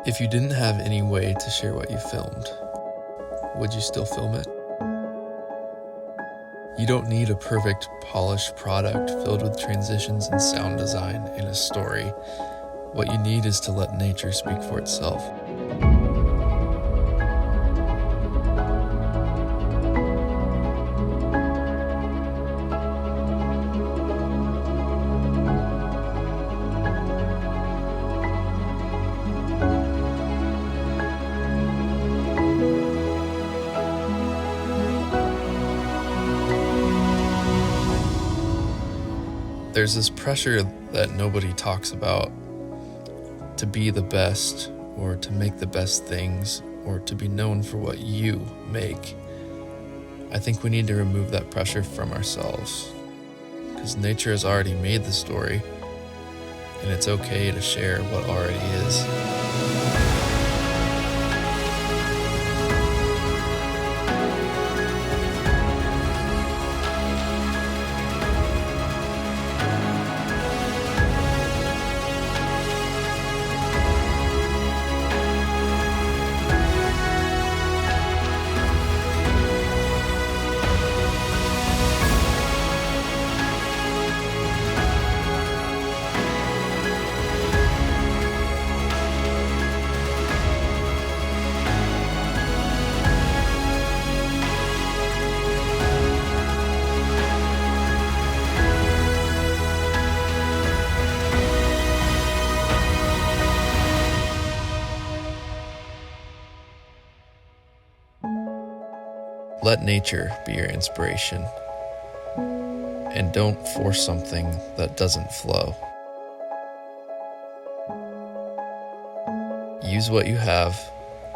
If you didn't have any way to share what you filmed, would you still film it? You don't need a perfect, polished product filled with transitions and sound design and a story. What you need is to let nature speak for itself. There's this pressure that nobody talks about to be the best, or to make the best things, or to be known for what you make. I think we need to remove that pressure from ourselves, because nature has already made the story, and it's okay to share what already is. Let nature be your inspiration, and don't force something that doesn't flow. Use what you have,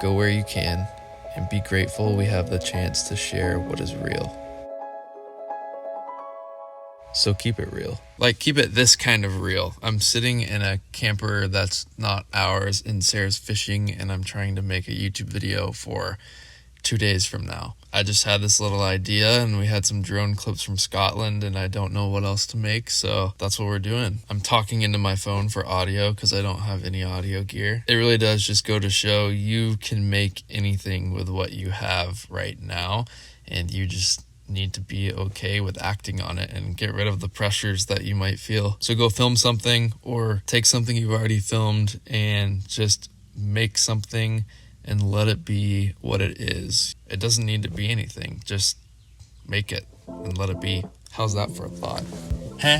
go where you can, and be grateful we have the chance to share what is real. So keep it real. Keep it this kind of real. I'm sitting in a camper that's not ours, and Sarah's fishing, and I'm trying to make a YouTube video for 2 days from now. I just had this little idea, and we had some drone clips from Scotland, and I don't know what else to make, so that's what we're doing. I'm talking into my phone for audio because I don't have any audio gear. It really does just go to show you can make anything with what you have right now, and you just need to be okay with acting on it and get rid of the pressures that you might feel. So go film something, or take something you've already filmed and just make something and let it be what it is. It doesn't need to be anything. Just make it and let it be. How's that for a thought? Huh?